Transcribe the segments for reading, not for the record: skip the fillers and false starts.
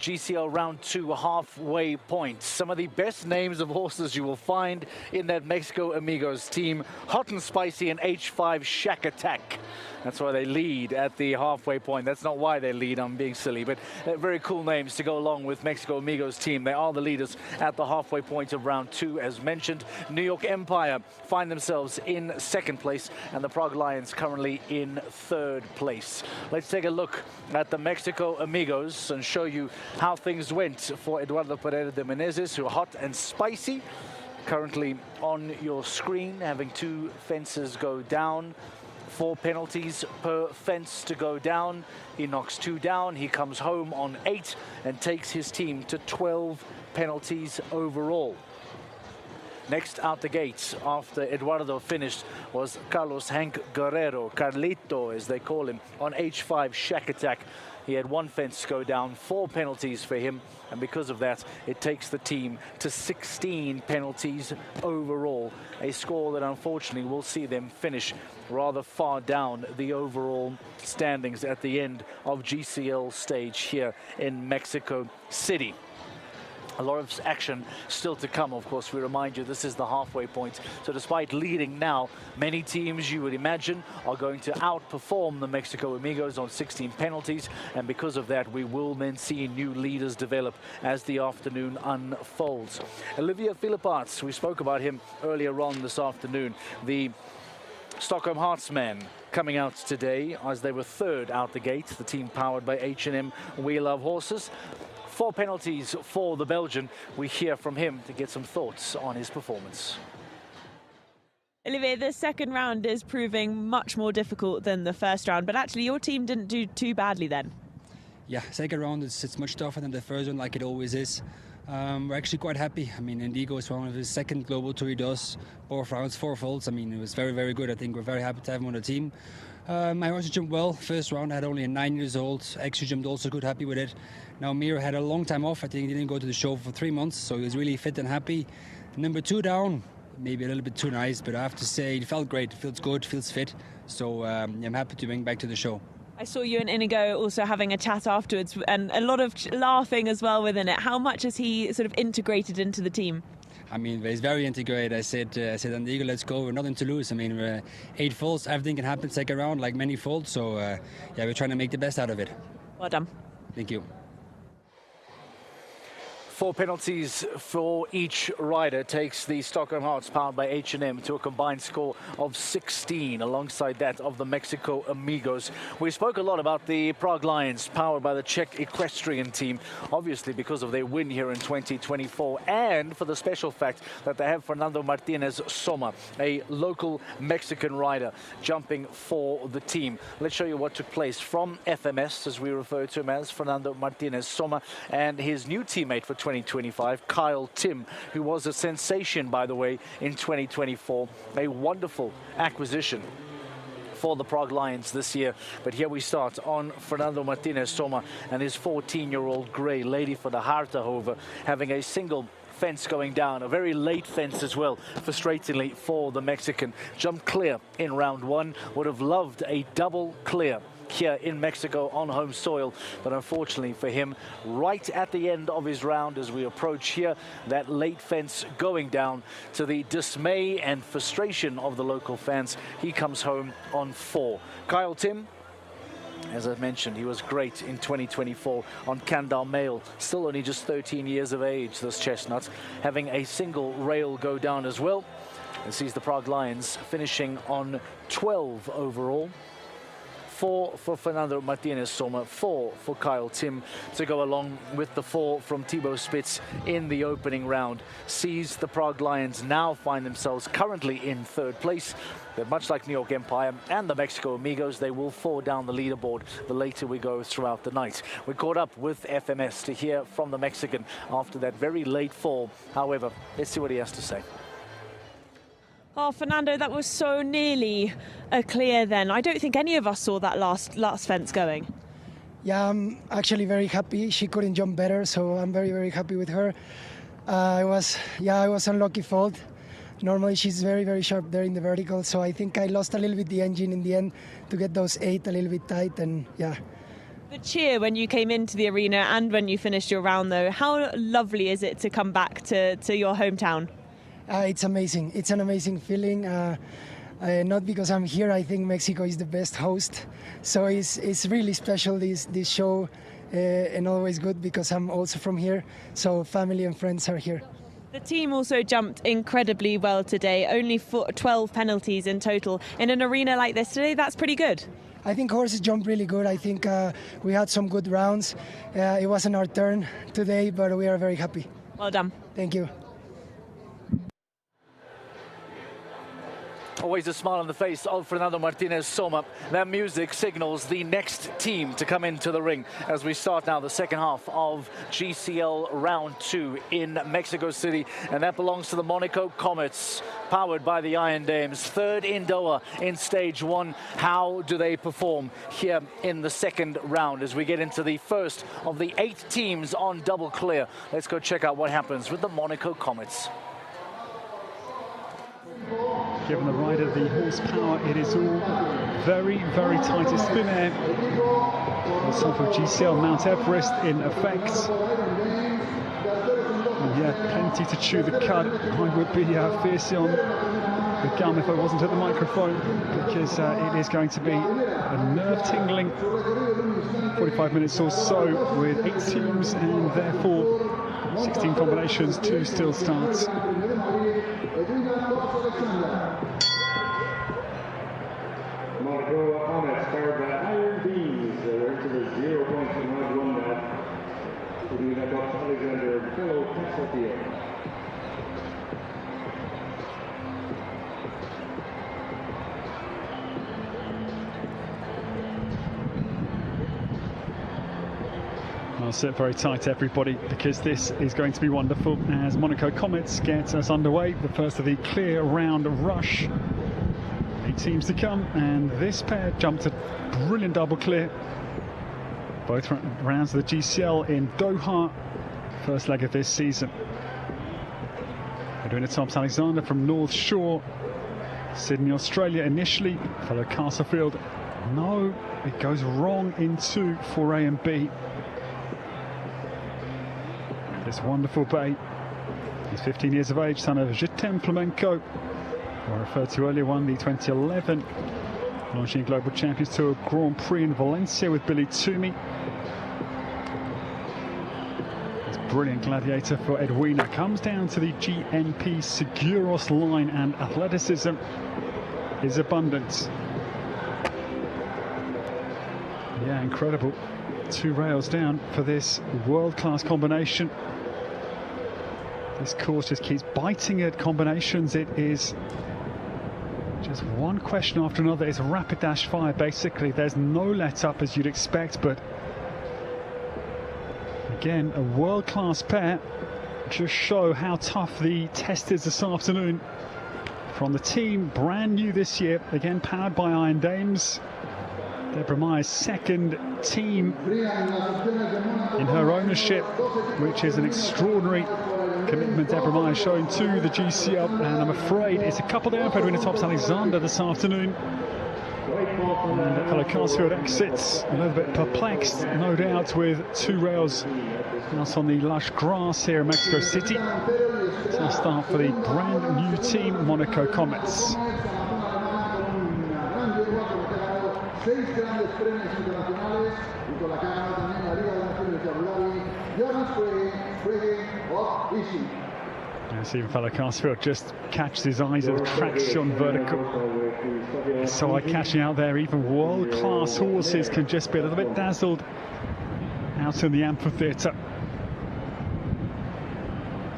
GCL Round 2 halfway point. Some of the best names of horses you will find in that Mexico Amigos team. Hot and Spicy and H5 Shack Attack. That's why they lead at the halfway point. That's not why they lead, I'm being silly, but very cool names to go along with Mexico Amigos team. They are the leaders at the halfway point of Round 2, as mentioned. New York Empire find themselves in second place, and the Prague Lions currently in third place. Let's take a look at the Mexico Amigos and show you how things went for Eduardo Pereira de Menezes, who are hot and spicy. Currently on your screen, having 2 fences go down. 4 penalties per fence to go down. He knocks 2 down. He comes home on 8 and takes his team to 12 penalties overall. Next out the gates after Eduardo finished was Carlos Hank Guerrero, Carlito as they call him, on H5 Shack Attack. He had 1 fence go down, 4 penalties for him, and because of that, it takes the team to 16 penalties overall. A score that unfortunately will see them finish rather far down the overall standings at the end of GCL stage here in Mexico City. A lot of action still to come, of course. We remind you, this is the halfway point. So despite leading now, many teams, you would imagine, are going to outperform the Mexico Amigos on 16 penalties. And because of that, we will then see new leaders develop as the afternoon unfolds. Olivier Philipparts, we spoke about him earlier on this afternoon. The Stockholm Heartsmen coming out today as they were third out the gate. The team powered by H&M We Love Horses. 4 penalties for the Belgian. We hear from him to get some thoughts on his performance. Olivier, the second round is proving much more difficult than the first round, but actually your team didn't do too badly then. Yeah, second round it's much tougher than the first one, like it always is. We're actually quite happy. I mean, Indigo is one of his second global tour he does. 4 rounds, 4 faults. I mean, it was very, very good. I think we're very happy to have him on the team. My horse jumped well. First round had only a 9 years old. Extra jumped also good, happy with it. Now Mir had a long time off. I think he didn't go to the show for 3 months, so he was really fit and happy. Number 2 down, maybe a little bit too nice, but I have to say it felt great. It feels good, feels fit. So I'm happy to bring back to the show. I saw you and Inigo also having a chat afterwards and a lot of laughing as well within it. How much has he sort of integrated into the team? I mean, he's very integrated. I said, Indigo, let's go. We're nothing to lose. I mean, we're 8 faults. Everything can happen second round, like many faults. So, yeah, we're trying to make the best out of it. Well done. Thank you. 4 penalties for each rider takes the Stockholm Hearts powered by H&M to a combined score of 16 alongside that of the Mexico Amigos. We spoke a lot about the Prague Lions powered by the Czech equestrian team, obviously because of their win here in 2024 and for the special fact that they have Fernando Martinez Soma, a local Mexican rider, jumping for the team. Let's show you what took place from FMS, as we refer to him as, Fernando Martinez Soma, and his new teammate for 2025, Kyle Tim, who was a sensation, by the way, in 2024. A wonderful acquisition for the Prague Lions this year. But here we start on Fernando Martinez Soma and his 14-year-old grey Lady for the Hartenhoven, having a single fence going down, a very late fence as well, frustratingly for the Mexican. Jumped clear in round 1, would have loved a double clear here in Mexico on home soil, but unfortunately for him, right at the end of his round as we approach here, that late fence going down, to the dismay and frustration of the local fans, he comes home on 4. Kyle Tim, as I mentioned, he was great in 2024 on Candal Mail, still only just 13 years of age, this chestnut, having a single rail go down as well, and sees the Prague Lions finishing on 12 overall. 4 for Fernando Martinez Soma, 4 for Kyle Tim to go along with the 4 from Thibaut Spitz in the opening round. Sees the Prague Lions now find themselves currently in third place. They're much like New York Empire and the Mexico Amigos. They will fall down the leaderboard the later we go throughout the night. We caught up with FMS to hear from the Mexican after that very late fall. However, let's see what he has to say. Oh, Fernando, that was so nearly a clear then. I don't think any of us saw that last fence going. Yeah, I'm actually very happy. She couldn't jump better, so I'm very, very happy with her. I was unlucky fault. Normally she's very, very sharp there in the vertical, so I think I lost a little bit the engine in the end to get those 8 a little bit tight, and yeah, The cheer when you came into the arena and when you finished your round, though, how lovely is it to come back to your hometown? It's amazing. It's an amazing feeling. Not because I'm here, I think Mexico is the best host. So it's really special, this show, and always good because I'm also from here. So family and friends are here. The team also jumped incredibly well today, only 12 penalties in total. In an arena like this today, that's pretty good. I think horses jumped really good. I think we had some good rounds. It wasn't our turn today, but we are very happy. Well done. Thank you. Always a smile on the face of Fernando Martinez Soma. That music signals the next team to come into the ring as we start now the second half of GCL Round 2 in Mexico City. And that belongs to the Monaco Comets, powered by the Iron Dames. Third in Doha in stage 1. How do they perform here in the second round as we get into the first of the 8 teams on double clear? Let's go check out what happens with the Monaco Comets. Given the rider the horsepower, it is all very, very tight. It's thin air. There's some for GCL Mount Everest in effect. And yeah, plenty to chew the cud. I would be fiercely on the gum if I wasn't at the microphone, because it is going to be a nerve-tingling 45 minutes or so with 8 teams and therefore 16 combinations, 2 still starts. Monaco Comets powered by Iron Beams. They're into the 0 points in round 1 now. We're doing that box Alexander and fellow Castlefio. I'll sit very tight, everybody, because this is going to be wonderful as Monaco Comets get us underway. The first of the clear round rush. 8 teams to come, and this pair jumped a brilliant double clear. Both rounds of the GCL in Doha, first leg of this season. Edwina Thompson-Alexander from North Shore, Sydney, Australia initially, fellow Castlefield. No, it goes wrong into for A and B. This wonderful bay. He's 15 years of age, son of Jitem Flamenco, who I referred to earlier, won the 2011 Longines Global Champions Tour Grand Prix in Valencia with Billy Toomey. This brilliant gladiator for Edwina comes down to the GNP Seguros line, and athleticism is abundant. Yeah, incredible. 2 rails down for this world-class combination. This course just keeps biting at combinations. It is just one question after another. It's rapid dash fire, basically. There's no let up as you'd expect, but again, a world-class pair. Just show how tough the test is this afternoon. From the team, brand new this year, again powered by Iron Dames. Deborah Meyer's second team in her ownership, which is an extraordinary commitment Deborah Meyer showing to the GCL, and I'm afraid it's a couple down for Edwina Thompson-Alexander this afternoon. And fellow Carsfield exits a little bit perplexed, no doubt, with 2 rails out on the lush grass here in Mexico City. So I'll start for the brand new team, Monaco Comets. Yes, even fellow Carsfield just catches his eyes at the traction vertical. It's so eye-catching out there. Even world-class horses can just be a little bit dazzled out in the amphitheatre.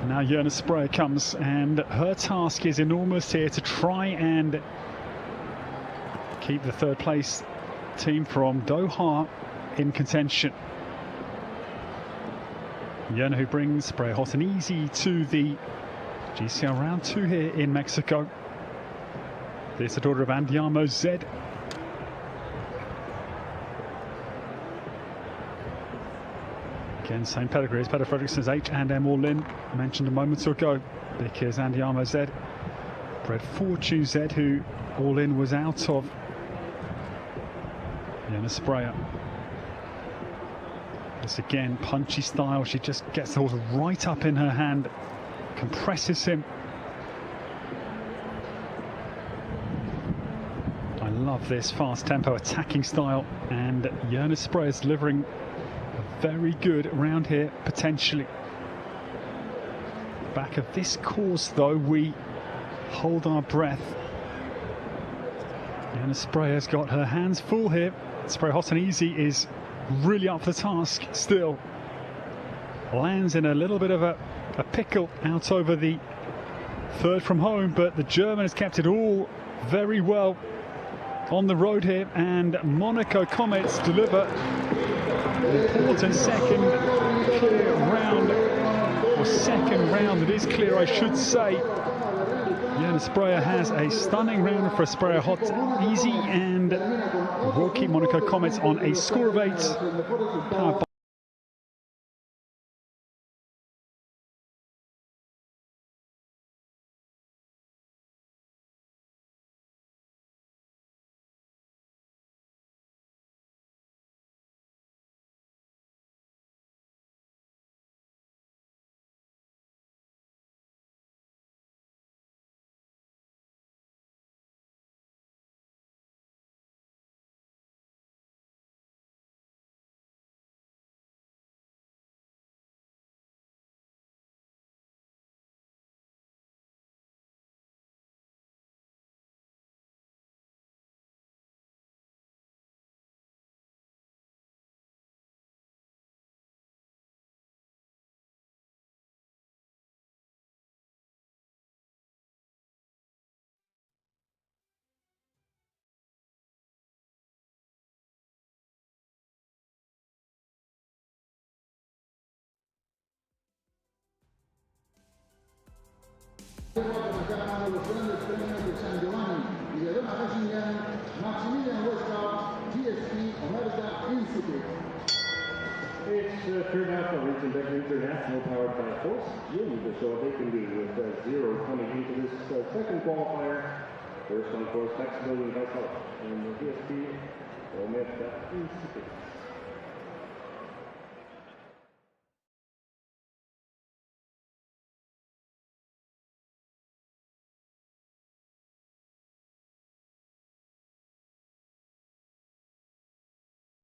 Now Jörna Sprayer comes, and her task is enormous here to try and keep the 3rd place team from Doha in contention. Jörna, who brings Sprayer hot and easy to the GCL Round 2 here in Mexico. This is the daughter of Andiamo Zed. Again, same pedigree as Peter Fredriksson's H&M All In, mentioned a moment ago, because Andiamo Zed bred Fortune Zed, who All In was out of. Jörna Sprayer. This again, punchy style. She just gets the horse right up in her hand, compresses him. I love this fast tempo attacking style, and Jonas Sprey is delivering a very good round here, potentially. Back of this course, though, we hold our breath. Jonas Sprey has got her hands full here. Sprey Hot and Easy is really up for the task still. Lands in a little bit of a pickle out over the third from home, but the German has kept it all very well on the road here, and Monaco Comets deliver an important second clear round, or second round that is clear, I should say. Jonas Sprey has a stunning round for Sprey Hot Easy, and will keep Monaco Comets on a score of 8. Powered by It's turned out for Region Beck International, powered by Force. You'll need to show what they can do with 0 coming into this second qualifier. First on course, flexibility and vitality. And the DSP, Omega Institute.